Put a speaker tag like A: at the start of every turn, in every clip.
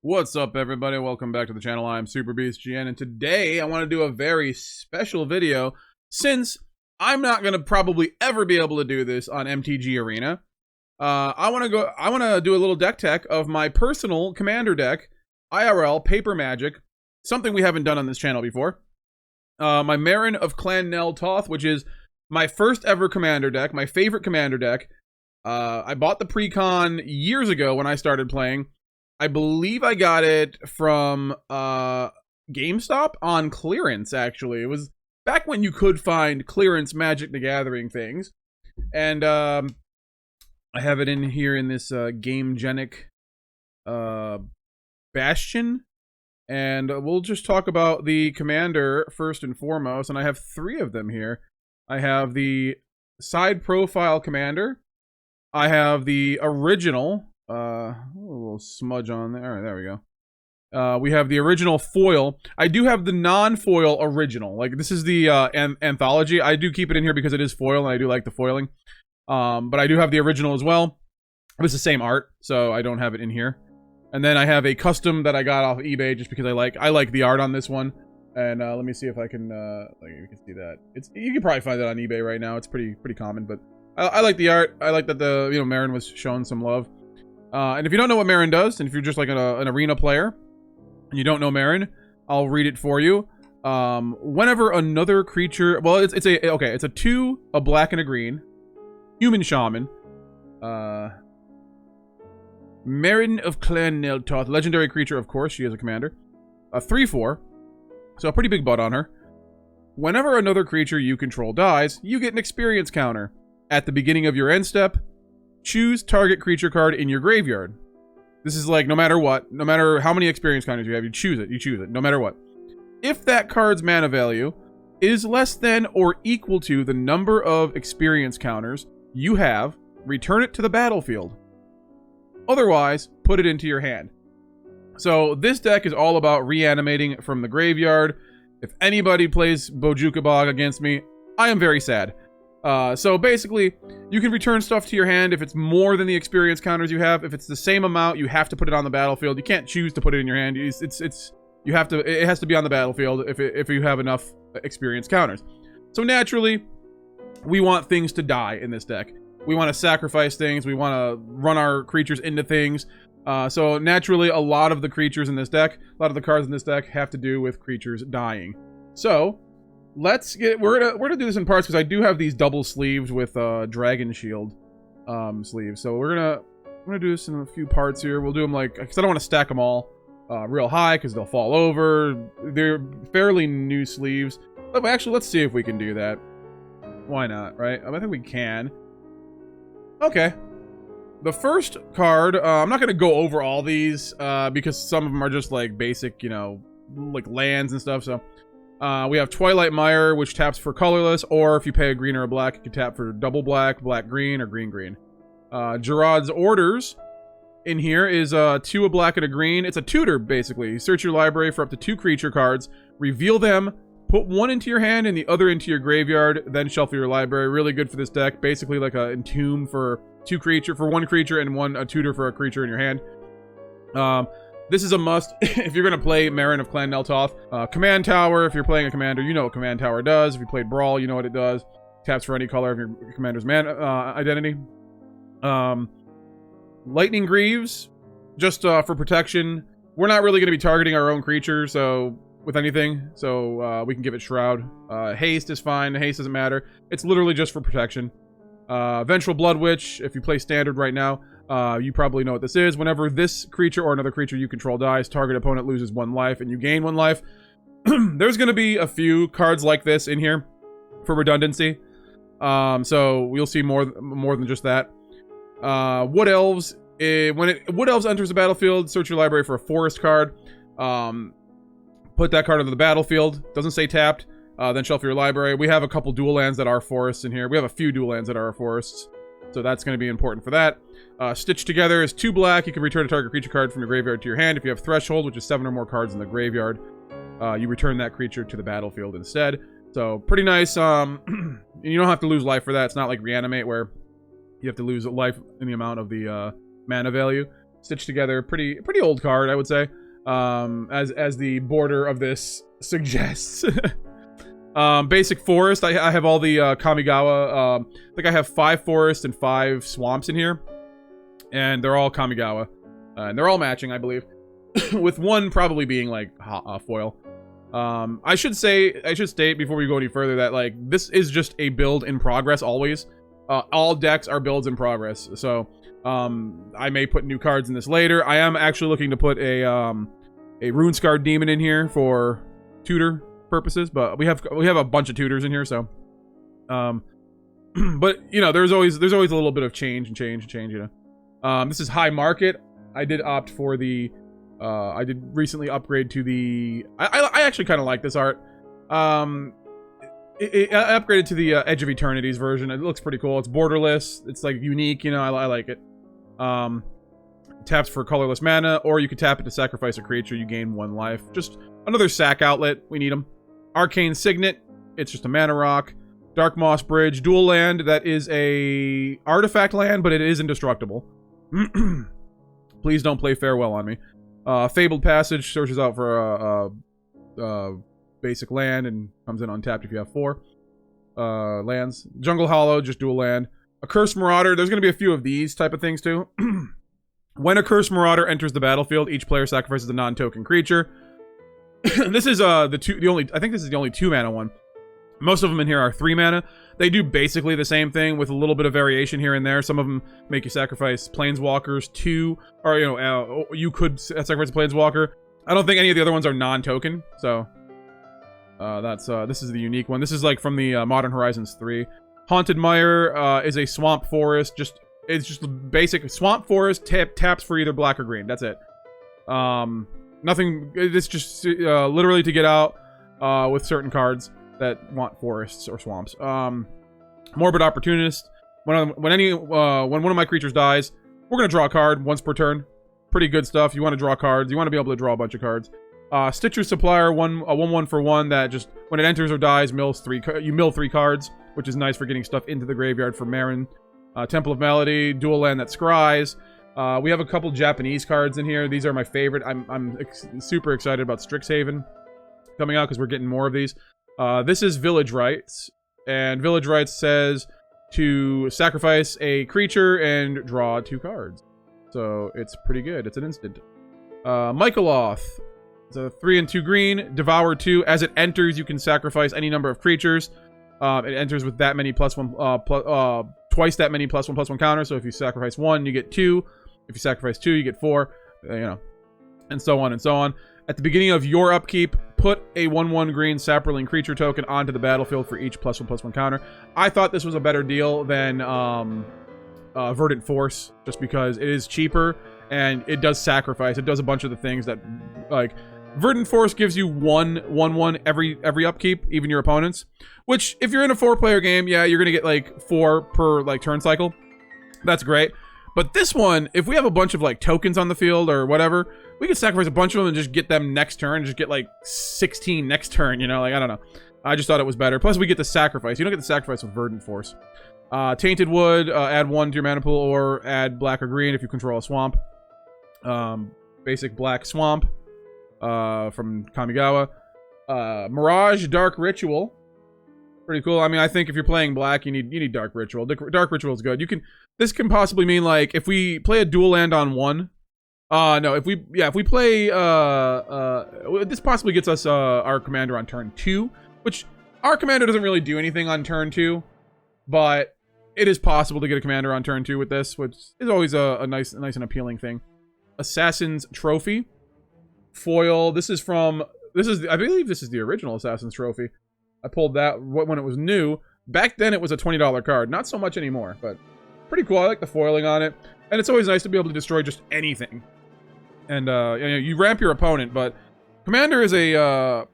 A: What's up, everybody? Welcome back to the channel. I'm Super Beast GN, and today I want to do a very special video since I'm not going to probably ever be able to do this on MTG Arena. I want to do a little deck tech of my personal commander deck, IRL Paper Magic, something we haven't done on this channel before. My Meren of Clan Nel Toth, which is my first ever commander deck, my favorite commander deck. I bought the pre-con years ago when I started playing. I believe I got it from GameStop on clearance, actually. It was back when you could find clearance Magic the Gathering things. And I have it in here in this Gamegenic Bastion. And we'll just talk about the commander first and foremost. And I have three of them here. I have the side profile commander. I have the original... a little smudge on there. All right, there we go. We have the original foil. I do have the non-foil original. Like, this is the anthology. I do keep it in here because it is foil, and I do like the foiling. But I do have the original as well. It was the same art, so I don't have it in here. And then I have a custom that I got off of eBay just because I like the art on this one. And let me see if I can, like, you can see that. You can probably find that on eBay right now. It's pretty common, but I like the art. I like that the, Meren was showing some love. And if you don't know what Meren does, and if you're just like an arena player, and you don't know Meren, I'll read it for you. Whenever another creature, well, it's a 2, a black and a green, human shaman, Meren of Clan Nel Toth, legendary creature, of course, she is a commander, a 3/4, so a pretty big butt on her. Whenever another creature you control dies, you get an experience counter. At the beginning of your end step, choose target creature card in your graveyard. This is like no matter what, no matter how many experience counters you have, you choose it, no matter what. If that card's mana value is less than or equal to the number of experience counters you have, return it to the battlefield. Otherwise, put it into your hand. So this deck is all about reanimating from the graveyard. If anybody plays Bojuka Bog against me, I am very sad. So basically, you can return stuff to your hand if it's more than the experience counters you have. If it's the same amount, you have to put it on the battlefield. You can't choose to put it in your hand. It has to be on the battlefield if you have enough experience counters. So naturally, we want things to die in this deck. We want to sacrifice things. We want to run our creatures into things. So naturally, a lot of the creatures in this deck, a lot of the cards in this deck have to do with creatures dying. So we're gonna do this in parts because I do have these double sleeved with dragon shield sleeves. So we're gonna do this in a few parts here. We'll do them because I don't want to stack them all real high because they'll fall over. They're fairly new sleeves, but actually let's see if we can do that. Why not, right? I think we can. Okay. The first card, I'm not gonna go over all these because some of them are just like basic, like lands and stuff. So. We have Twilight Mire, which taps for colorless, or if you pay a green or a black, you can tap for double black, black-green, or green-green. Gerard's Orders in here is 2 a black and a green. It's a tutor, basically. You search your library for up to 2 creature cards, reveal them, put one into your hand and the other into your graveyard, then shuffle your library. Really good for this deck. Basically like a entomb for one creature and a tutor for a creature in your hand. This is a must if you're going to play Meren of Clan Nel Toth. Command Tower, if you're playing a commander, you know what Command Tower does. If you played Brawl, you know what it does. Taps for any color of your commander's identity. Lightning Greaves, just for protection. We're not really going to be targeting our own creature with anything, so we can give it Shroud. Haste is fine. Haste doesn't matter. It's literally just for protection. Vengeful Blood Witch, if you play Standard right now, you probably know what this is. Whenever this creature or another creature you control dies, target opponent loses 1 life and you gain 1 life. There's going to be a few cards like this in here for redundancy. So we'll see more than just that. Wood Elves. When Wood Elves enters the battlefield, search your library for a forest card. Put that card onto the battlefield. Doesn't say tapped. Then shuffle your library. We have a couple dual lands that are forests in here. We have a few dual lands that are forests. So that's going to be important for that. Stitched Together is 2 black. You can return a target creature card from your graveyard to your hand. If you have Threshold, which is 7 or more cards in the graveyard, you return that creature to the battlefield instead. So pretty nice. You don't have to lose life for that. It's not like Reanimate where you have to lose life in the amount of the mana value. stitched together. Pretty old card, I would say. As the border of this suggests. Basic forest. I have all the Kamigawa. I think I have 5 forests and 5 swamps in here, and they're all Kamigawa, and they're all matching, I believe, with one probably being like foil. I should state before we go any further that like this is just a build in progress always. All decks are builds in progress, so I may put new cards in this later. I am actually looking to put a Runescarred Demon in here for tutor purposes, but we have a bunch of tutors in here, so but you know, there's always a little bit of change, you know. This is high market. I did opt for the I did recently upgrade to the I actually kind of like this art. I upgraded to the Edge of Eternities version. It looks pretty cool. It's borderless. It's like unique, you know. I like it. Taps for colorless mana, or you could tap it to sacrifice a creature. You gain 1 life. Just another sack outlet. We need them. Arcane Signet. It's just a mana rock. Dark Moss Bridge. Dual land. That is a artifact land, but it is indestructible. Please don't play Farewell on me. Fabled Passage. Searches out for a basic land and comes in untapped if you have 4 lands. Jungle Hollow. Just dual land. Accursed Marauder. There's going to be a few of these type of things too. When Accursed Marauder enters the battlefield, each player sacrifices a non-token creature. This is I think this is the only 2 mana one. Most of them in here are 3 mana. They do basically the same thing with a little bit of variation here and there. Some of them make you sacrifice Planeswalkers 2, or you know, you could sacrifice a Planeswalker. I don't think any of the other ones are non-token, so this is the unique one. This is like from the Modern Horizons 3. Haunted Mire is a swamp forest. It's just a basic swamp forest. Taps for either black or green. That's it. Nothing. It's just literally to get out with certain cards that want forests or swamps. Morbid Opportunist. When one of my creatures dies, we're gonna draw a card once per turn. Pretty good stuff. You want to draw cards. You want to be able to draw a bunch of cards. Stitcher Supplier, a 1/1 for 1 that just when it enters or dies mills 3. You mill 3 cards, which is nice for getting stuff into the graveyard for Meren. Temple of Melody, dual land that scries. We have a couple Japanese cards in here. These are my favorite. I'm super excited about Strixhaven coming out because we're getting more of these. This is Village Rites, and Village Rites says to sacrifice a creature and draw 2 cards. So it's pretty good. It's an instant. Michaeloth. It's a 3 and 2 green. Devour 2. As it enters, you can sacrifice any number of creatures. It enters with that many +1 twice that many +1/+1 counter. So if you sacrifice 1, you get 2. If you sacrifice 2, you get 4. You know, and so on and so on. At the beginning of your upkeep, put a 1/1 green Saproling creature token onto the battlefield for each +1/+1 counter. I thought this was a better deal than Verdant Force, just because it is cheaper and it does sacrifice. It does a bunch of the things that, like, Verdant Force gives you 1/1 every upkeep, even your opponents. Which, if you're in a 4-player game, yeah, you're gonna get like 4 per like turn cycle. That's great. But this one, if we have a bunch of like tokens on the field or whatever, we can sacrifice a bunch of them and just get them next turn. Just get like 16 next turn, you know? Like, I don't know. I just thought it was better. Plus, we get the sacrifice. You don't get the sacrifice with Verdant Force. Tainted Wood, add 1 to your mana pool or add black or green if you control a swamp. Basic black swamp from Kamigawa. Mirage Dark Ritual. Pretty cool. I mean, I think if you're playing black, you need Dark Ritual. Dark Ritual is good. This can possibly mean like if we play a dual land on 1. No, if we play this possibly gets us our commander on turn 2, which our commander doesn't really do anything on turn 2, but it is possible to get a commander on turn 2 with this, which is always a nice and appealing thing. Assassin's Trophy. Foil. I believe this is the original Assassin's Trophy. I pulled that when it was new. Back then, it was a $20 card. Not so much anymore, but pretty cool. I like the foiling on it. And it's always nice to be able to destroy just anything. And, you ramp your opponent, but Commander is a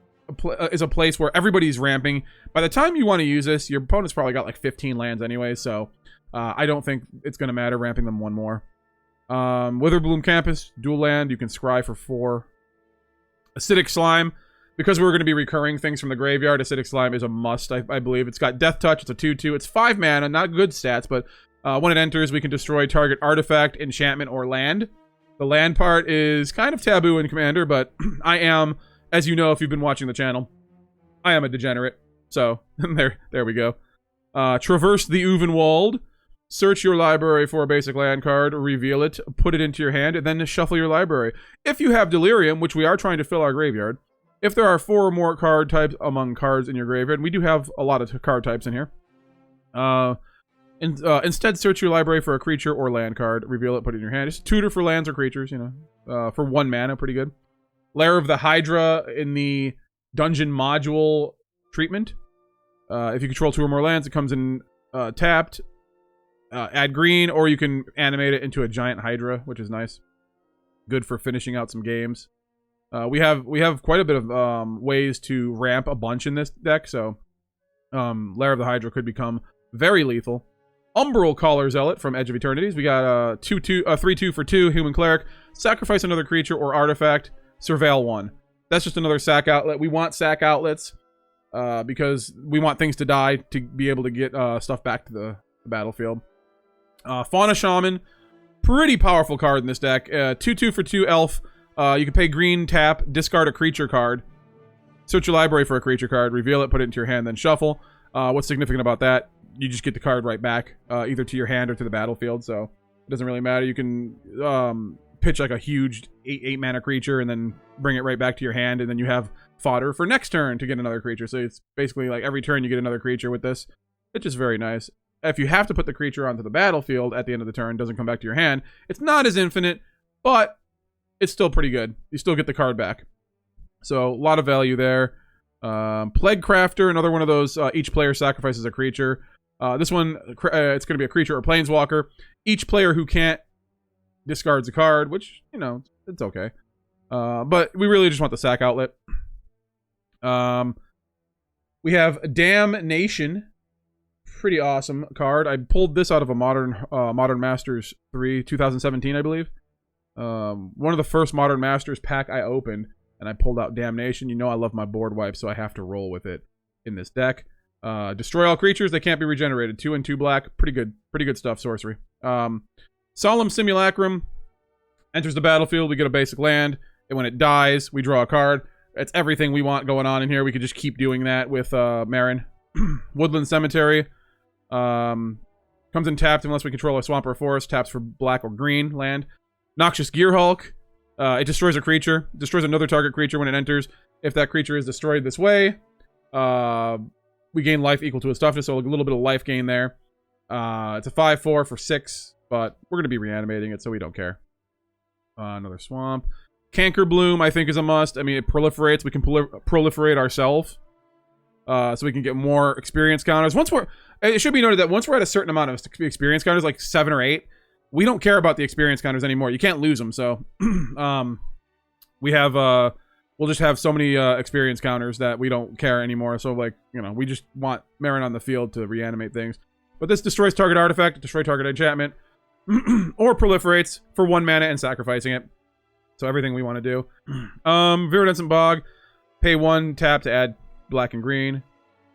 A: place where everybody's ramping. By the time you want to use this, your opponent's probably got like 15 lands anyway, so I don't think it's going to matter ramping them 1 more. Witherbloom Campus, dual land. You can scry for 4. Acidic Slime. Because we're going to be recurring things from the graveyard, Acidic Slime is a must, I believe. It's got Death Touch. It's a 2/2. It's 5 mana. Not good stats, but when it enters, we can destroy target artifact, enchantment, or land. The land part is kind of taboo in Commander, but I am, as you know if you've been watching the channel, I am a degenerate. So, there we go. Traverse the Uvenwald. Search your library for a basic land card, reveal it, put it into your hand, and then shuffle your library. If you have Delirium, which we are trying to fill our graveyard, if there are 4 or more card types among cards in your graveyard, and we do have a lot of card types in here, instead search your library for a creature or land card, reveal it, put it in your hand. Just tutor for lands or creatures, you know, for 1 mana, pretty good. Lair of the Hydra in the dungeon module treatment. If you control 2 or more lands, it comes in tapped. Add green, or you can animate it into a giant Hydra, which is nice. Good for finishing out some games. We have quite a bit of ways to ramp a bunch in this deck, so Lair of the Hydra could become very lethal. Umbral Caller Zealot from Edge of Eternities. We got a 3/2 for 2 human cleric. Sacrifice another creature or artifact. Surveil 1. That's just another sack outlet. We want sack outlets because we want things to die to be able to get stuff back to the battlefield. Fauna Shaman, pretty powerful card in this deck. 2/2 for 2 elf. You can pay green, tap, discard a creature card. Search your library for a creature card, reveal it, put it into your hand, then shuffle. What's significant about that? You just get the card right back, either to your hand or to the battlefield, so it doesn't really matter. You can pitch like a huge 8 mana creature and then bring it right back to your hand, and then you have fodder for next turn to get another creature. So it's basically like every turn you get another creature with this. It's just very nice. If you have to put the creature onto the battlefield at the end of the turn, doesn't come back to your hand, it's not as infinite, but it's still pretty good. You still get the card back. So, a lot of value there. Plague Crafter, another one of those, each player sacrifices a creature. This one, it's going to be a creature or planeswalker. Each player who can't discards a card, which, you know, it's okay. But we really just want the sack outlet. We have Damnation. Pretty awesome card. I pulled this out of a Modern Masters 3, 2017, I believe. One of the first Modern Masters pack I opened, and I pulled out Damnation. You know I love my board wipe, so I have to roll with it in this deck. Destroy all creatures. They can't be regenerated. 2 and 2 black. Pretty good stuff, sorcery. Solemn Simulacrum. Enters the battlefield. We get a basic land. And when it dies, we draw a card. It's everything we want going on in here. We could just keep doing that with Meren. Woodland Cemetery. Comes in tapped unless we control a swamp or a forest. Taps for black or green land. Noxious Gearhulk. It destroys a creature. It destroys another target creature when it enters. If that creature is destroyed this way, we gain life equal to its toughness, so a little bit of life gain there. It's a 5/4 for 6, but we're going to be reanimating it, so we don't care. Another swamp. Cankerbloom, I think, is a must. I mean, it proliferates. We can proliferate ourselves, so we can get more experience counters. It should be noted that once we're at a certain amount of experience counters, like 7 or 8, we don't care about the experience counters anymore. You can't lose them, so we have we'll just have so many experience counters that we don't care anymore. So, like, you know, we just want Meren on the field to reanimate things. But this destroys target artifact, destroy target enchantment, or proliferates for 1 mana and sacrificing it. So everything we want to do. Viridescent Bog, pay 1 tap to add black and green.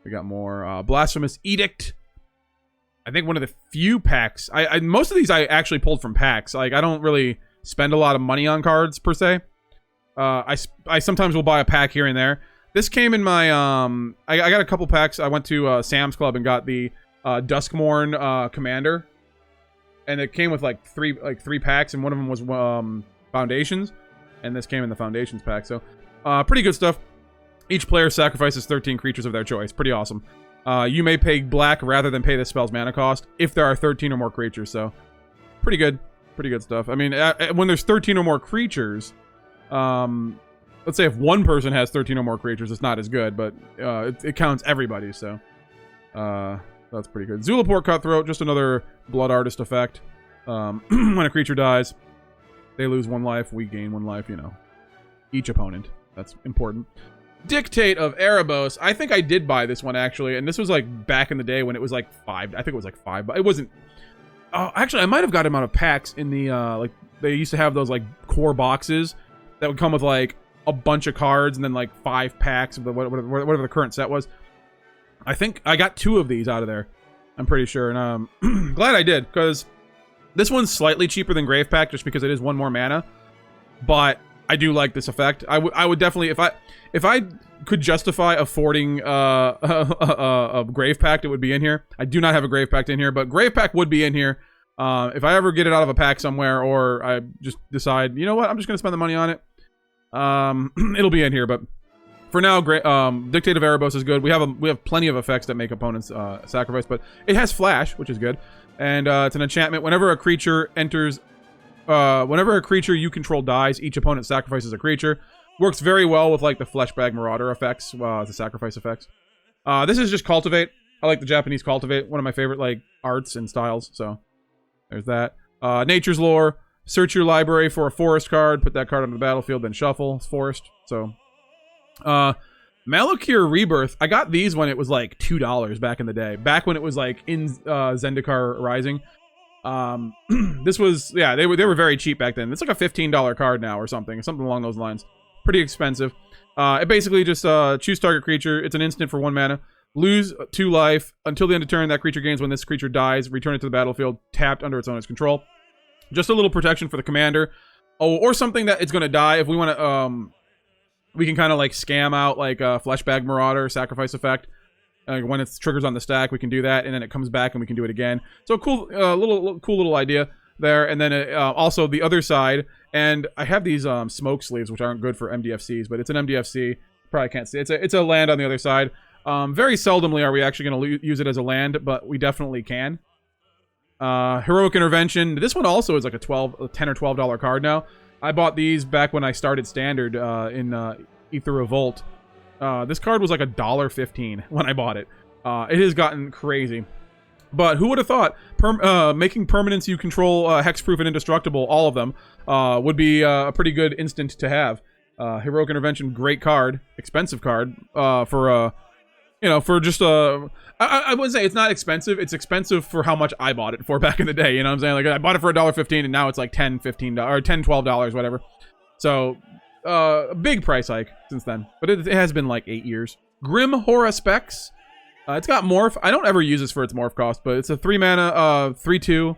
A: We got more Blasphemous Edict. I think one of the few packs. Most of these I actually pulled from packs. Like, I don't really spend a lot of money on cards per se. I sometimes will buy a pack here and there. This came in my I got a couple packs. I went to Sam's Club and got the Duskmourn Commander, and it came with like three packs, and one of them was Foundations, and this came in the Foundations pack. So pretty good stuff. Each player sacrifices 13 creatures of their choice. Pretty awesome. You may pay black rather than pay the spell's mana cost if there are 13 or more creatures. So pretty good stuff. I mean, when there's 13 or more creatures, let's say if one person has 13 or more creatures, it's not as good, but it counts everybody. So that's pretty good. Zulaport Cutthroat, just another Blood Artist effect. When a creature dies, they lose 1 life, we gain 1 life, you know, each opponent. That's important. Dictate of Erebos. I think I did buy this one, actually, and this was like back in the day when it was like 5. I think it was like 5, but it wasn't. Actually, I might have got him out of packs in the like they used to have those like core boxes that would come with like a bunch of cards and then like 5 packs of the whatever the current set was. I think I got 2 of these out of there. I'm pretty sure, and glad I did, because This one's slightly cheaper than Grave Pact just because it is 1 more mana, but I do like this effect. I would definitely, if I could justify affording a Grave Pact, it would be in here. I do not have a Grave Pact in here, but Grave Pact would be in here. If I ever get it out of a pack somewhere, or I just decide, you know what, I'm just gonna spend the money on it, it'll be in here. But for now, Dictate of Erebos is good. We have plenty of effects that make opponents sacrifice, but it has Flash, which is good, and it's an enchantment. Whenever a creature enters, whenever a creature you control dies, each opponent sacrifices a creature. Works very well with like the Fleshbag Marauder effects, the sacrifice effects. This is just Cultivate. I like the Japanese Cultivate, one of my favorite like arts and styles. So there's that. Nature's Lore. Search your library for a forest card. Put that card on the battlefield, then shuffle. It's forest. So, Malakir Rebirth. I got these when it was like $2 back in the day. Back when it was like in Zendikar Rising. This was, yeah, they were very cheap back then. It's like a $15 card now or something along those lines. Pretty expensive. It basically just choose target creature. It's an instant for 1 mana. Lose 2 life. Until the end of turn, that creature gains when this creature dies. Return it to the battlefield, tapped under its owner's control. Just a little protection for the commander. Oh, or something that it's going to die. If we want to, we can kind of like scam out like a Fleshbag Marauder sacrifice effect. When it triggers on the stack, we can do that, and then it comes back and we can do it again. So cool, cool little idea there. And then also the other side, and I have these smoke sleeves, which aren't good for MDFCs, but it's an MDFC. Probably can't see. It's a land on the other side. Very seldomly are we actually going to use it as a land, but we definitely can. Heroic Intervention. This one also is like a $10 or $12 card now. I bought these back when I started Standard in Aether Revolt. This card was like $1.15 when I bought it. It has gotten crazy. But who would have thought making permanents you control hexproof and indestructible, all of them, would be a pretty good instant to have. Heroic Intervention, great card, expensive card for for just I wouldn't say it's not expensive. It's expensive for how much I bought it for back in the day. You know what I'm saying? Like I bought it for $1.15 and now it's like $10, $15 or $10, $12, whatever. So a big price hike since then. But it has been like 8 years. Grim Horror Specs. It's got morph. I don't ever use this for its morph cost, but it's a 3 mana, 3/2.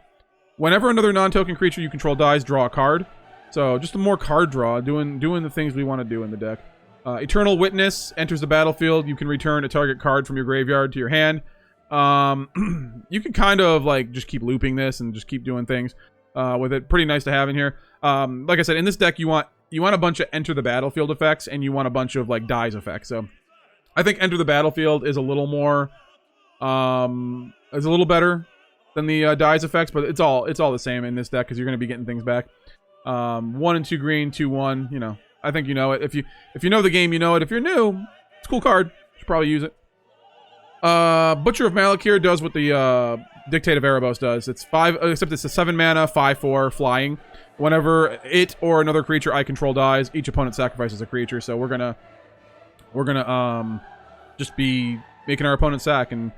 A: Whenever another non-token creature you control dies, draw a card. So just a more card draw, doing the things we want to do in the deck. Eternal Witness enters the battlefield. You can return a target card from your graveyard to your hand. You can kind of like just keep looping this and just keep doing things with it. Pretty nice to have in here. Like I said, in this deck you want a bunch of enter the battlefield effects, and you want a bunch of like dies effects. So I think enter the battlefield is a little more is a little better than the dies effects, but it's all the same in this deck because you're going to be getting things back. 1 and 2 green, 2/1. You know, I think you know it. If you know the game, you know it. If you're new, it's a cool card. You should probably use it. Butcher of Malakir does what the Dictate of Erebos does. It's 5, except it's a 7 mana, 5/4 flying. Whenever it or another creature I control dies, each opponent sacrifices a creature. So we're gonna just be making our opponent sack. And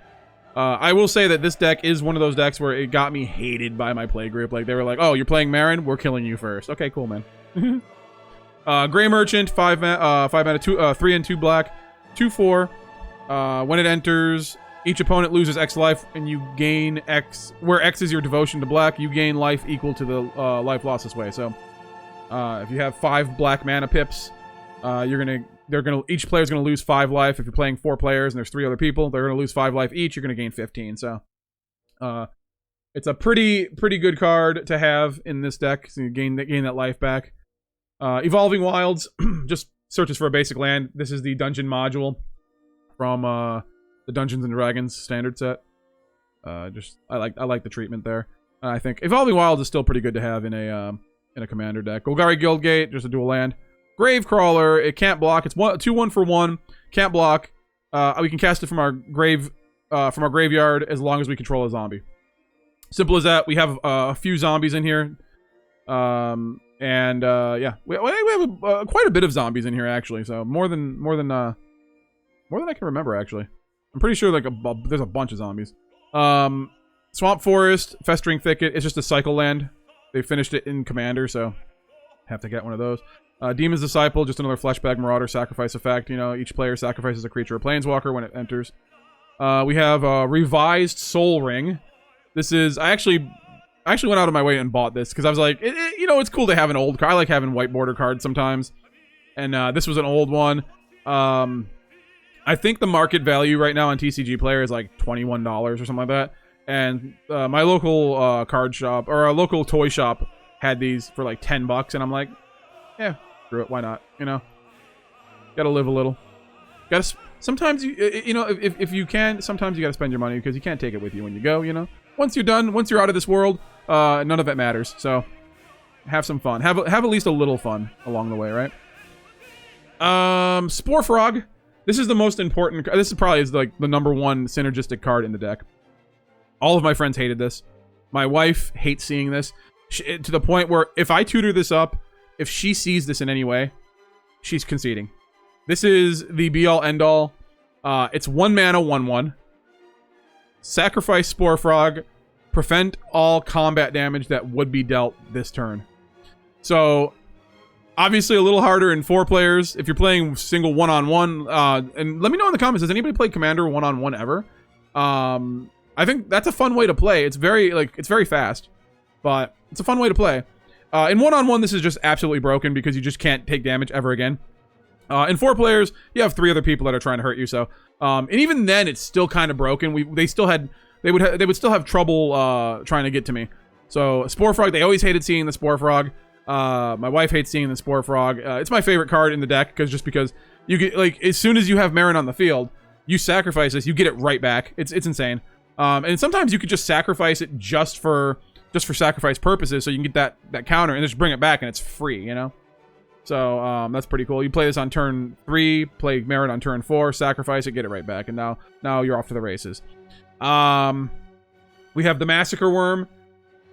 A: I will say that this deck is one of those decks where it got me hated by my play group. Like they were like, "Oh, you're playing Meren? We're killing you first." Okay, cool, man. Gray Merchant, 5 mana, 3 and 2 black, 2/4. When it enters, each opponent loses X life, and you gain X. Where X is your devotion to black, you gain life equal to the life lost this way. So, if you have 5 black mana pips, each player's gonna lose 5 life. If you're playing 4 players and there's 3 other people, they're gonna lose 5 life each. You're gonna gain 15. So, it's a pretty good card to have in this deck. So you gain that life back. Evolving Wilds just searches for a basic land. This is the dungeon module from the Dungeons and Dragons standard set. I like the treatment there. I think Evolving Wilds is still pretty good to have in a commander deck. Golgari Guildgate, just a dual land. Gravecrawler, it can't block. It's 2/1 for 1. Can't block. We can cast it from our graveyard as long as we control a zombie. Simple as that. We have a few zombies in here. Yeah, we have quite a bit of zombies in here actually. So more than I can remember actually. I'm pretty sure like there's a bunch of zombies. Swamp Forest, Festering Thicket. It's just a cycle land. They finished it in Commander, so have to get one of those. Demon's Disciple, just another Fleshbag Marauder sacrifice effect. You know, each player sacrifices a creature or planeswalker when it enters. We have Revised Soul Ring. This is, I actually I actually went out of my way and bought this because I was like, you know, it's cool to have an old card. I like having white border cards sometimes. And this was an old one. I think the market value right now on TCG Player is like $21 or something like that. And my local card shop, or a local toy shop, had these for like $10. And I'm like, yeah, screw it. Why not? You know, gotta live a little. Sometimes, you know, if you can, sometimes you gotta spend your money because you can't take it with you when you go, you know. Once you're done, once you're out of this world, none of it matters. So have some fun. Have at least a little fun along the way, right? Spore Frog. This is the most important. This is probably like the #1 synergistic card in the deck. All of my friends hated this. My wife hates seeing this to the point where if I tutor this up, if she sees this in any way, she's conceding. This is the be-all, end-all. It's 1 mana, 1/1. Sacrifice Spore Frog. Prevent all combat damage that would be dealt this turn. So, obviously a little harder in 4 players. If you're playing single 1-on-1, and let me know in the comments, has anybody played Commander 1-on-1 ever? I think that's a fun way to play. It's very, it's very fast, but it's a fun way to play. In 1-on-1, this is just absolutely broken because you just can't take damage ever again. In 4 players, you have 3 other people that are trying to hurt you. So, and even then, it's still kind of broken. They would still have trouble trying to get to me. So Spore Frog, they always hated seeing the Spore Frog. My wife hates seeing the Spore Frog. It's my favorite card in the deck because you get, like, as soon as you have Meren on the field, you sacrifice this, you get it right back. It's insane. And sometimes you could just sacrifice it just for sacrifice purposes, so you can get that counter and just bring it back and it's free, you know. So that's pretty cool. You play this on turn 3, play Meren on turn 4, sacrifice it, get it right back, and now you're off to the races. We have the Massacre Worm.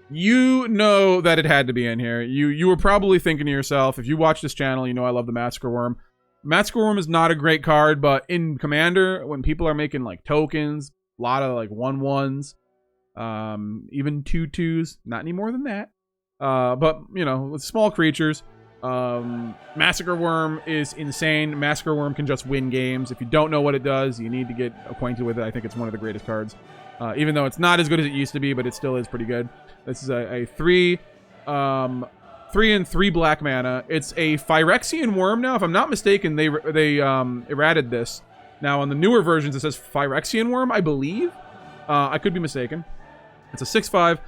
A: You know that it had to be in here. You were probably thinking to yourself, if you watch this channel, you know I love the Massacre Worm. Massacre Worm is not a great card, but in Commander, when people are making like tokens, a lot of like 1/1s, even 2/2s, not any more than that. But you know, with small creatures, Massacre Worm is insane. Massacre Worm can just win games. If you don't know what it does, you need to get acquainted with it. I think it's one of the greatest cards. Even though it's not as good as it used to be, but it still is pretty good. This is a 3 and 3 black mana. It's a Phyrexian Worm now. If I'm not mistaken, they errated this. Now on the newer versions, it says Phyrexian Worm, I believe. I could be mistaken. It's a 6/5.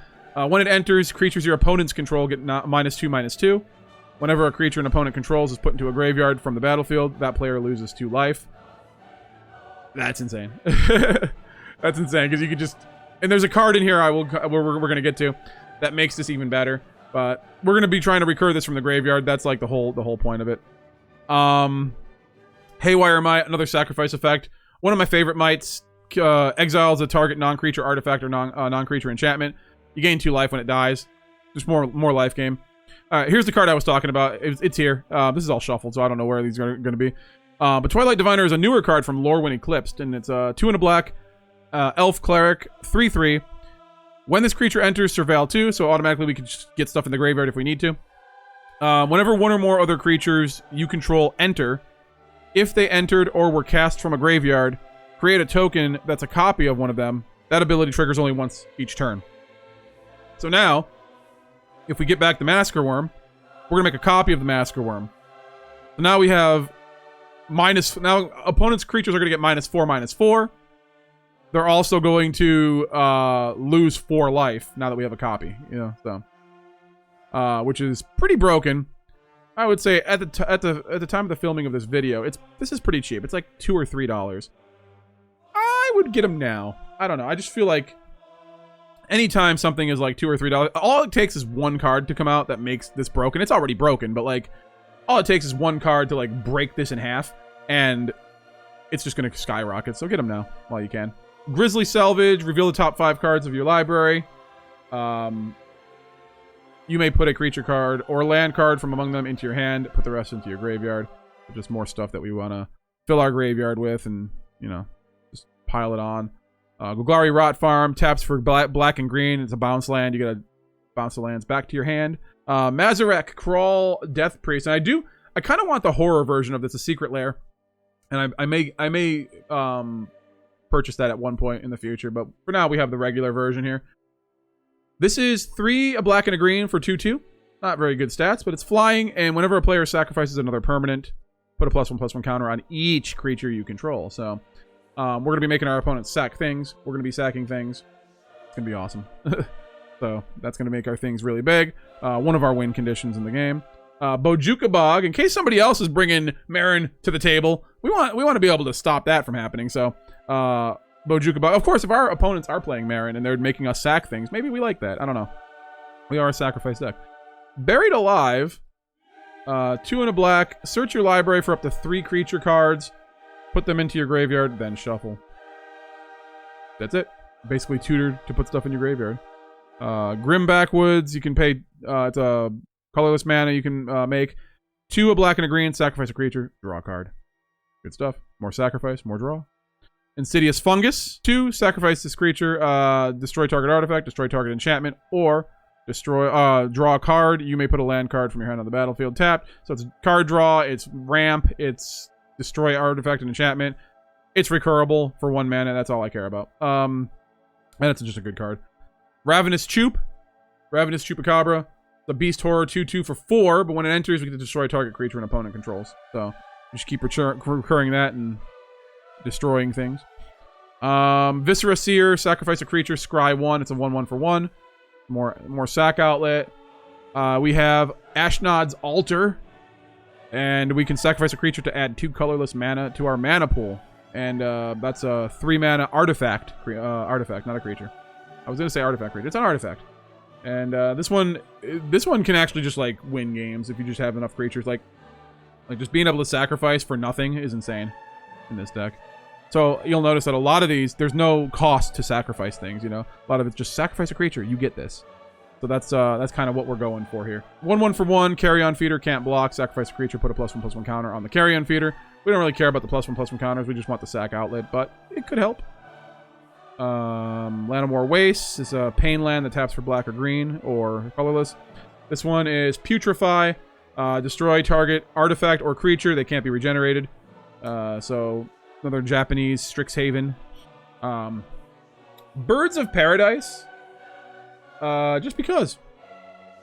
A: When it enters, creatures your opponents control get -2/-2. Whenever a creature an opponent controls is put into a graveyard from the battlefield, that player loses 2 life. That's insane. That's insane, because you could just... And there's a card in here we're going to get to that makes this even better. But we're going to be trying to recur this from the graveyard. That's like the whole point of it. Haywire Might, another sacrifice effect. One of my favorite mights. Exiles a target non-creature artifact or non-creature enchantment. You gain 2 life when it dies. Just more life game. Here's the card I was talking about. It's here. This is all shuffled, so I don't know where these are going to be. But Twilight Diviner is a newer card from Lore When Eclipsed, and it's 2 and a black. Elf Cleric, 3/3. When this creature enters, surveil 2, so automatically we can just get stuff in the graveyard if we need to. Whenever one or more other creatures you control enter, if they entered or were cast from a graveyard, create a token that's a copy of one of them. That ability triggers only once each turn. So now, if we get back the Massacre Worm, we're going to make a copy of the Massacre Worm. So now we have now opponent's creatures are going to get -4/-4. They're also going to lose 4 life now that we have a copy, you know, so which is pretty broken. I would say at the time of the filming of this video, this is pretty cheap. It's like $2 or $3. I would get them now. I don't know. I just feel like anytime something is like $2 or $3, all it takes is one card to come out that makes this broken. It's already broken, but like all it takes is one card to like break this in half, and it's just gonna skyrocket. So get them now while you can. Grizzly Salvage, reveal the top 5 cards of your library. You may put a creature card or land card from among them into your hand, put the rest into your graveyard. Just more stuff that we want to fill our graveyard with, and, you know, just pile it on. Golgari Rot Farm, taps for black and green. It's a bounce land. You gotta bounce the lands back to your hand. Mazarek, Crawl, Death Priest. And I kind of want the horror version of this, a Secret Lair. And I may purchase that at one point in the future, but for now we have the regular version here. This is 3, a black and a green for 2/2. Not very good stats, but it's flying, and whenever a player sacrifices another permanent, put a +1/+1 counter on each creature you control. So we're going to be making our opponents sack things. We're going to be sacking things. It's going to be awesome. So that's going to make our things really big. One of our win conditions in the game. Bojuka Bog, in case somebody else is bringing Meren to the table, we want to be able to stop that from happening. So Bojuka Bog, of course, if our opponents are playing Meren and they're making us sack things, maybe we like that. I don't know. We are a sacrifice deck. Buried Alive, 2 and a black. Search your library for up to 3 creature cards. Put them into your graveyard, then shuffle. That's it. Basically tutored to put stuff in your graveyard. Grim Backwoods, you can pay, it's a colorless mana you can make. 2, a black and a green, sacrifice a creature, draw a card. Good stuff. More sacrifice, more draw. Insidious Fungus, 2, sacrifice this creature, destroy target artifact, destroy target enchantment, or destroy, draw a card. You may put a land card from your hand on the battlefield tapped. So it's card draw, it's ramp, it's destroy artifact and enchantment. It's recurable for 1 mana, that's all I care about. And it's just a good card. Ravenous Choop. Ravenous Chupacabra. The Beast Horror 2/2 for 4, but when it enters, we get to destroy target creature an opponent controls. So just keep recurring that and destroying things. Viscera Seer, sacrifice a creature, scry 1. It's a 1/1 for 1. More sack outlet. We have Ashnod's Altar, and we can sacrifice a creature to add 2 colorless mana to our mana pool. And that's a 3 mana artifact. Artifact, not a creature. I was gonna say artifact creature. It's an artifact. And this one can actually just like win games if you just have enough creatures. Like just being able to sacrifice for nothing is insane in this deck. So you'll notice that a lot of these, there's no cost to sacrifice things, you know? A lot of it's just sacrifice a creature, you get this. So that's kind of what we're going for here. 1/1 for 1, Carrion Feeder, can't block, sacrifice a creature, put a +1/+1 counter on the Carrion Feeder. We don't really care about the +1/+1 counters, we just want the sack outlet, but it could help. Lanamore Waste is a pain land that taps for black or green, or colorless. This one is Putrefy, destroy target artifact or creature, they can't be regenerated. So another Japanese Strixhaven. Birds of Paradise. Just because.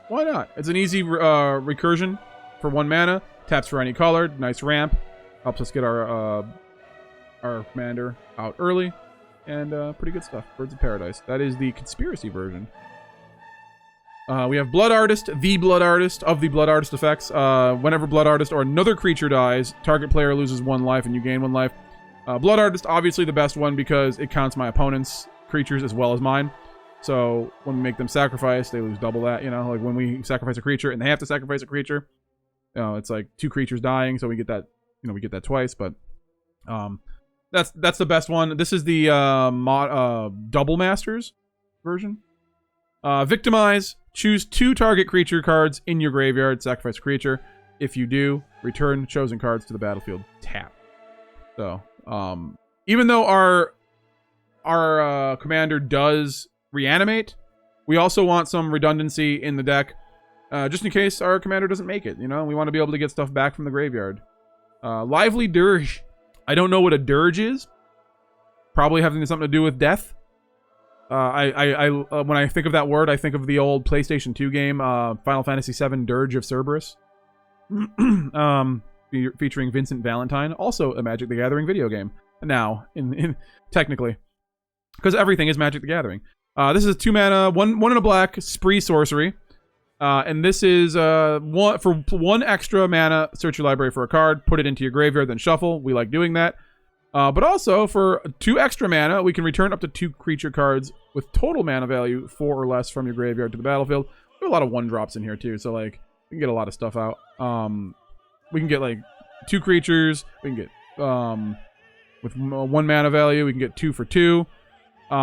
A: Why not? It's an easy recursion for 1 mana. Taps for any color. Nice ramp. Helps us get our commander out early. And pretty good stuff. Birds of Paradise. That is the conspiracy version. We have Blood Artist, the Blood Artist of the Blood Artist effects. Whenever Blood Artist or another creature dies, target player loses 1 life and you gain 1 life. Blood Artist, obviously the best one because it counts my opponent's creatures as well as mine. So when we make them sacrifice, they lose double that, you know? Like when we sacrifice a creature and they have to sacrifice a creature, you know, it's like 2 creatures dying, so we get that, you know, we get that twice, but that's the best one. This is the Double Masters version. Victimize. Choose 2 target creature cards in your graveyard. Sacrifice a creature. If you do, return chosen cards to the battlefield. Tap. So, even though our commander does reanimate, we also want some redundancy in the deck, just in case our commander doesn't make it. You know, we want to be able to get stuff back from the graveyard. Lively Dirge. I don't know what a dirge is. Probably having something to do with death. When I think of that word, I think of the old PlayStation 2 game, Final Fantasy VII Dirge of Cerberus. Featuring Vincent Valentine, also a Magic the Gathering video game. Now, in technically. Because everything is Magic the Gathering. This is 2 mana, 1 and a black, Spree Sorcery. And this is for 1 extra mana, search your library for a card, put it into your graveyard, then shuffle. We like doing that. But also, for 2 extra mana, we can return up to 2 creature cards with total mana value 4 or less from your graveyard to the battlefield. There are a lot of 1-drops in here, too, so, like, we can get a lot of stuff out. We can get, like, 2 creatures. We can get, with 1 mana value, we can get 2 for 2. You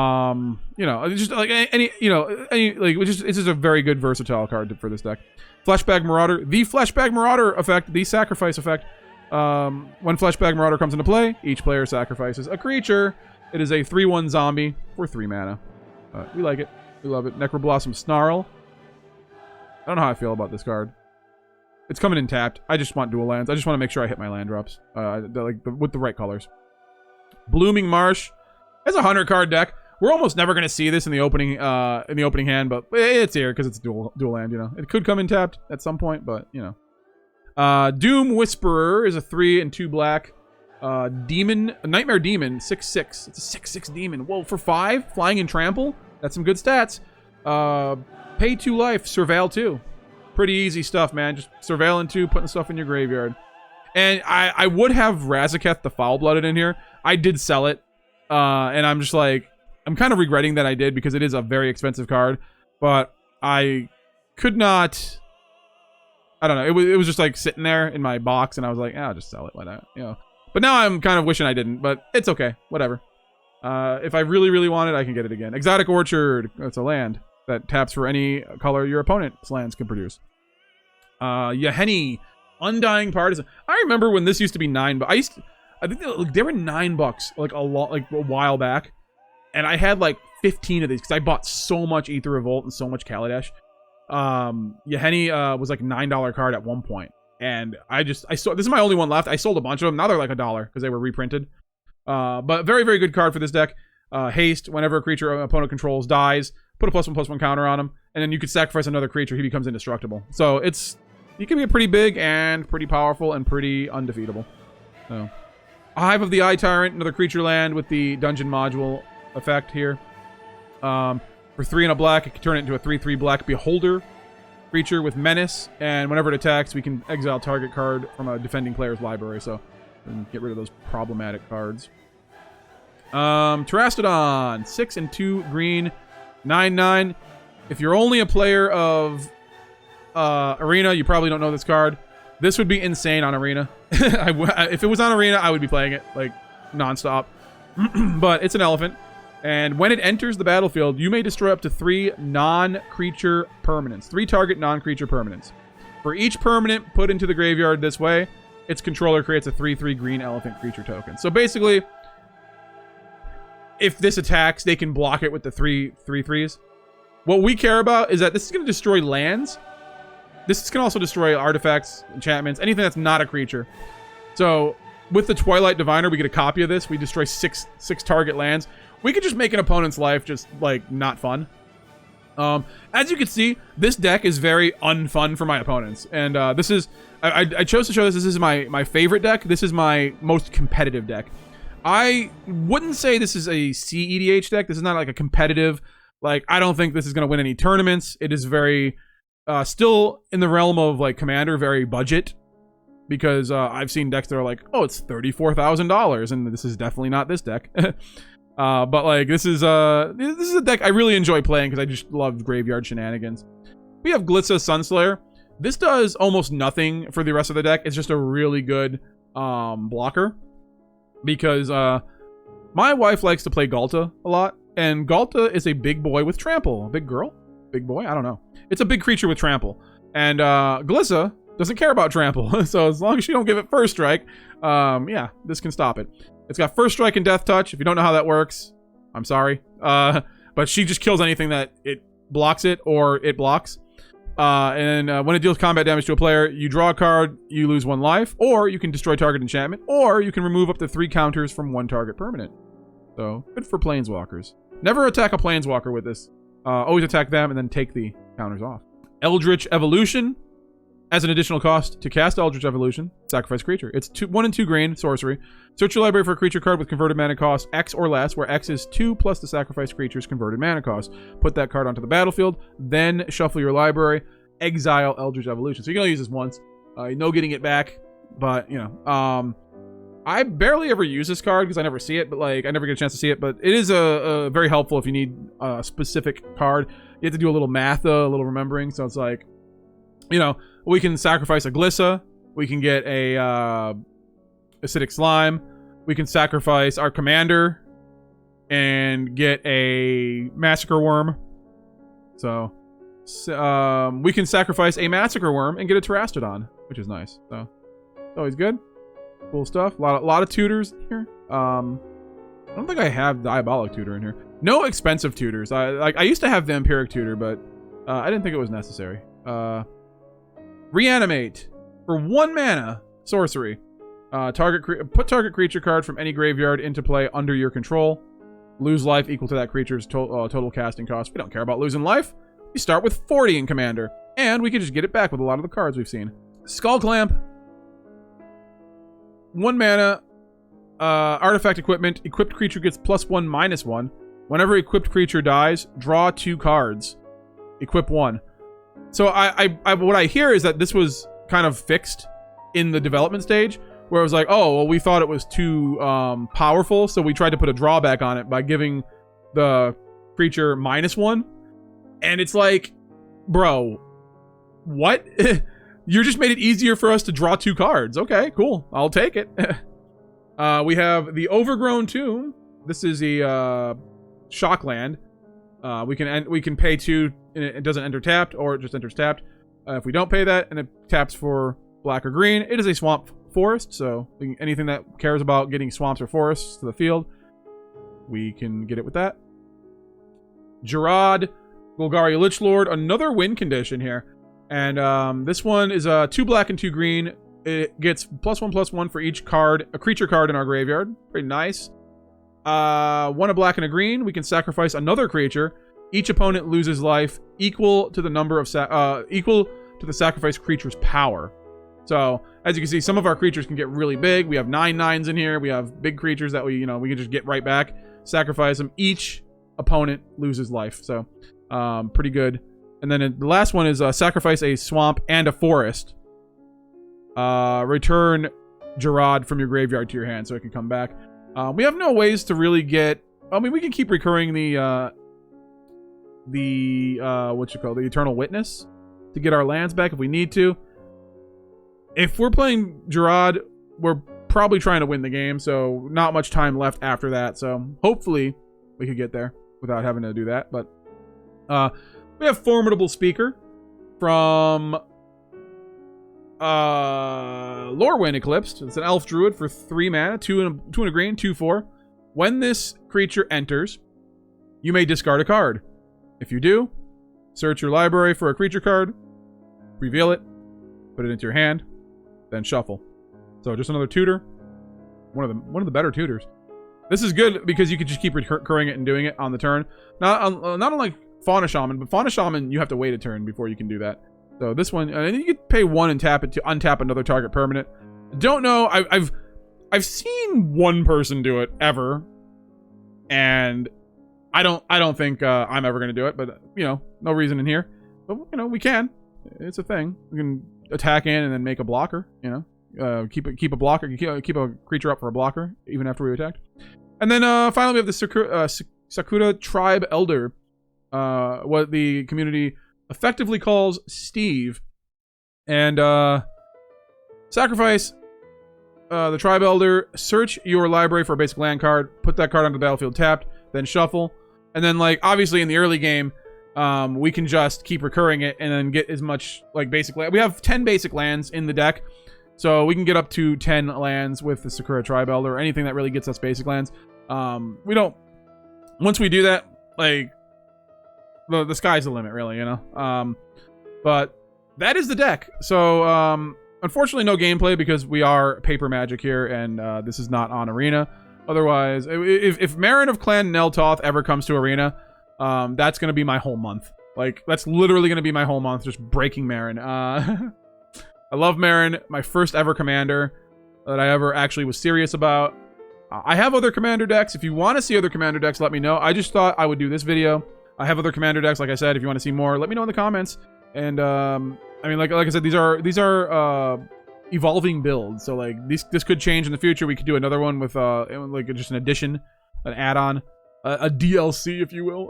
A: know, just, like, it's just a very good versatile card for this deck. Fleshbag Marauder. The Fleshbag Marauder effect, the sacrifice effect. When Fleshbag Marauder comes into play, each player sacrifices a creature. It is a 3/1 zombie for 3 mana. We like it. We love it. Necroblossom Snarl. I don't know how I feel about this card. It's coming in tapped. I just want dual lands. I just want to make sure I hit my land drops. With the right colors. Blooming Marsh. It's a 100-card deck. We're almost never gonna see this in the opening hand, but it's here because it's dual land. You know, it could come in tapped at some point, but you know. Doom Whisperer is a 3 and 2 black. Nightmare Demon 6/6. It's a 6/6 demon. Whoa, for 5, flying and trample. That's some good stats. Pay 2 life, surveil 2. Pretty easy stuff, man. Just surveiling 2, putting stuff in your graveyard. And I would have Razaketh the Foul-Blooded in here. I did sell it. And I'm just like, I'm kind of regretting that I did because it is a very expensive card. But I could not, I don't know. It was just like sitting there in my box and I was like, I'll just sell it. Why not? You know. But now I'm kind of wishing I didn't, but it's okay. Whatever. If I really, really want it, I can get it again. Exotic Orchard. It's a land that taps for any color your opponent's lands can produce. Yahenni, Undying Partisan. I remember when this used to be $9, but I think they were $9 like a while back, and I had like 15 of these because I bought so much Aether Revolt and so much Kaladesh. Yahenni was like a $9 card at one point, and I saw this is my only one left. I sold a bunch of them. Now they're like $1 because they were reprinted. But very, very good card for this deck. Haste, whenever a creature an opponent controls dies, put a +1/+1 counter on him, and then you could sacrifice another creature. He becomes indestructible. So you can be pretty big and pretty powerful and pretty undefeatable. So, Hive of the Eye Tyrant, another creature land with the dungeon module effect here. For 3 and a black, it can turn it into a 3/3 black Beholder creature with menace, and whenever it attacks, we can exile target card from a defending player's library. So, we can get rid of those problematic cards. Terastodon, 6 and 2 green, 9/9. If you're only a player of Arena, you probably don't know this card. This would be insane on Arena. If it was on Arena, I would be playing it like nonstop. But it's an elephant, and when it enters the battlefield, you may destroy up to 3 non-creature permanents. 3 target non-creature permanents. For each permanent put into the graveyard this way, its controller creates a 3/3 green elephant creature token. So basically, if this attacks, they can block it with the 3/3s. What we care about is that this is going to destroy lands. This can also destroy artifacts, enchantments, anything that's not a creature. So with the Twilight Diviner, we get a copy of this. We destroy six target lands. We could just make an opponent's life just like not fun. As you can see, this deck is very unfun for my opponents. And this is, I chose to show this. This is my favorite deck. This is my most competitive deck. I wouldn't say this is a CEDH deck. This is not like a competitive, like, I don't think this is going to win any tournaments. It is very, still in the realm of like Commander, very budget. Because I've seen decks that are like, oh, it's $34,000. And this is definitely not this deck. But like, this is a deck I really enjoy playing because I just love graveyard shenanigans. We have Glitza Sunslayer. This does almost nothing for the rest of the deck. It's just a really good blocker. Because my wife likes to play Galta a lot. And Galta is a big boy with trample. Big girl? Big boy? I don't know. It's a big creature with trample. And Glitza doesn't care about trample. So as long as you don't give it first strike, yeah, this can stop it. It's got first strike and death touch. If you don't know how that works, I'm sorry. But she just kills anything that it blocks it or it blocks. And when it deals combat damage to a player, you draw a card, you lose 1 life, or you can destroy target enchantment, or you can remove up to 3 counters from 1 target permanent. So, good for Planeswalkers. Never attack a Planeswalker with this. Always attack them and then take the counters off. Eldritch Evolution. As an additional cost to cast Eldritch Evolution, sacrifice creature. It's 1 and 2 green, sorcery. Search your library for a creature card with converted mana cost X or less, where X is 2 plus the sacrifice creature's converted mana cost. Put that card onto the battlefield, then shuffle your library, exile Eldritch Evolution. So you can only use this once. No getting it back, but, you know. I barely ever use this card because I never see it, but, like, I never get a chance to see it. But it is a very helpful if you need a specific card. You have to do a little math, though, a little remembering. So it's like, you know, we can sacrifice a Glissa. We can get a Acidic Slime. We can sacrifice our commander and get a Massacre Worm. So we can sacrifice a Massacre Worm and get a Terastodon, which is nice. So it's always good. Cool stuff. A lot of tutors here. I don't think I have Diabolic Tutor in here. No expensive tutors. I used to have Vampiric Tutor, but I didn't think it was necessary. Reanimate for 1 mana, sorcery. Put target creature card from any graveyard into play under your control. Lose life equal to that creature's total casting cost. We don't care about losing life. We start with 40 in Commander. And we can just get it back with a lot of the cards we've seen. Skull Clamp. 1 mana. Artifact equipment. Equipped creature gets +1/-1. Whenever equipped creature dies, draw 2 cards. Equip 1. So what I hear is that this was kind of fixed in the development stage, where it was like, oh, well, we thought it was too powerful, so we tried to put a drawback on it by giving the creature -1. And it's like, bro, what? You just made it easier for us to draw 2 cards. Okay, cool. I'll take it. We have the Overgrown Tomb. This is a shock land. We can pay 2, and it doesn't enter tapped, or it just enters tapped. If we don't pay that, and it taps for black or green, it is a swamp forest. So anything that cares about getting swamps or forests to the field, we can get it with that. Gerard, Golgari Lichlord, another win condition here. And this one is 2 black and 2 green. It gets +1/+1 for each card, a creature card in our graveyard. Pretty nice. 1 a black and a green. We can sacrifice another creature. Each opponent loses life equal to the number of equal to the sacrificed creature's power. So as you can see, some of our creatures can get really big. We have 9/9s in here. We have big creatures that we can just get right back, sacrifice them. Each opponent loses life. So pretty good. And then the last one is sacrifice a swamp and a forest. Return Gerard from your graveyard to your hand so it can come back. We have no ways to really get... I mean, we can keep recurring the Eternal Witness to get our lands back if we need to. If we're playing Gerard, we're probably trying to win the game, so not much time left after that. So hopefully we could get there without having to do that. But we have Formidable Speaker from Lorwyn Eclipsed. It's an elf druid for 3 mana, 2 and a green, 2/4. When this creature enters, you may discard a card. If you do, search your library for a creature card, reveal it, put it into your hand, then shuffle. So just another tutor. One of the better tutors. This is good because you can just keep recurring it and doing it on the turn. Not unlike Fauna Shaman, but Fauna Shaman you have to wait a turn before you can do that. So this one, and you can pay 1 and tap it to untap another target permanent. Don't know. I've seen one person do it ever, and I don't think I'm ever gonna do it. But no reason in here. But we can. It's a thing. We can attack in and then make a blocker. Keep a blocker. Keep a creature up for a blocker even after we attacked. And then finally we have the Sakura Tribe Elder, what the community effectively calls Steve. And sacrifice the Tribe Elder, search your library for a basic land card, put that card onto the battlefield tapped, then shuffle. And then obviously in the early game, we can just keep recurring it and then get as much basic land. We have 10 basic lands in the deck, so we can get up to 10 lands with the Sakura Tribe Elder, or anything that really gets us basic lands. We don't, once we do that, the sky's the limit, really, but that is the deck. So unfortunately no gameplay because we are paper Magic here, and this is not on Arena. Otherwise, if Meren of Clan Nel Toth ever comes to Arena, that's gonna be my whole month. That's literally gonna be my whole month, just breaking Meren. I love Meren, my first ever commander that I ever actually was serious about. I have other commander decks. If you want to see other commander decks, let me know. I just thought I would do this video. I have other commander decks, like I said. If you want to see more, let me know in the comments. And I mean, like I said, these are evolving builds. So this could change in the future. We could do another one with just an addition, an add-on, a DLC, if you will.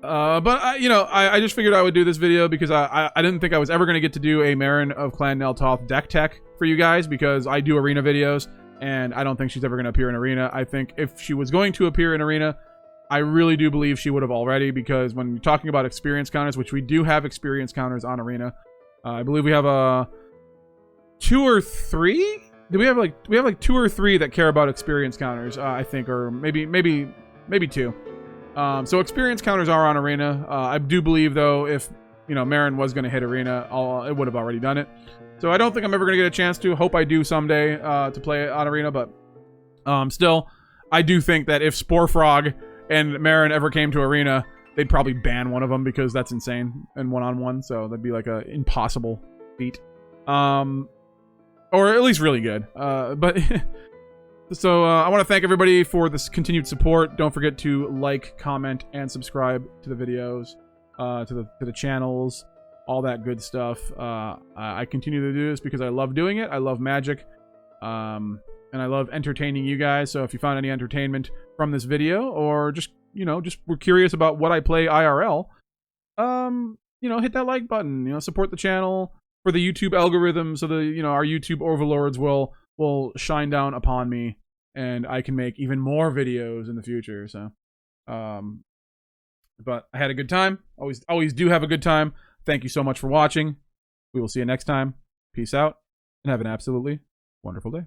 A: But I just figured I would do this video because I didn't think I was ever going to get to do a Meren of Clan Nel Toth deck tech for you guys, because I do Arena videos, and I don't think she's ever going to appear in Arena. I think if she was going to appear in Arena, I really do believe she would have already, because when you're talking about experience counters, which we do have experience counters on Arena, I believe we have 2 or 3. Do we have 2 or 3 that care about experience counters? I think, or maybe 2. So experience counters are on Arena. I do believe, though, if Meren was going to hit Arena, it would have already done it. So I don't think I'm ever going to get a chance to. Hope I do someday to play it on Arena, but still, I do think that if Sporefrog and Meren ever came to Arena, they'd probably ban one of them because that's insane and one-on-one. So that'd be like a impossible feat, or at least really good. But so I want to thank everybody for this continued support. Don't forget to like, comment, and subscribe to the videos, to the channels, all that good stuff. I continue to do this because I love doing it. I love Magic, and I love entertaining you guys. So if you found any entertainment from this video, or just were curious about what I play IRL, hit that like button. Support the channel for the YouTube algorithm, so the our YouTube overlords will shine down upon me, and I can make even more videos in the future. So, but I had a good time. Always do have a good time. Thank you so much for watching. We will see you next time. Peace out, and have an absolutely wonderful day.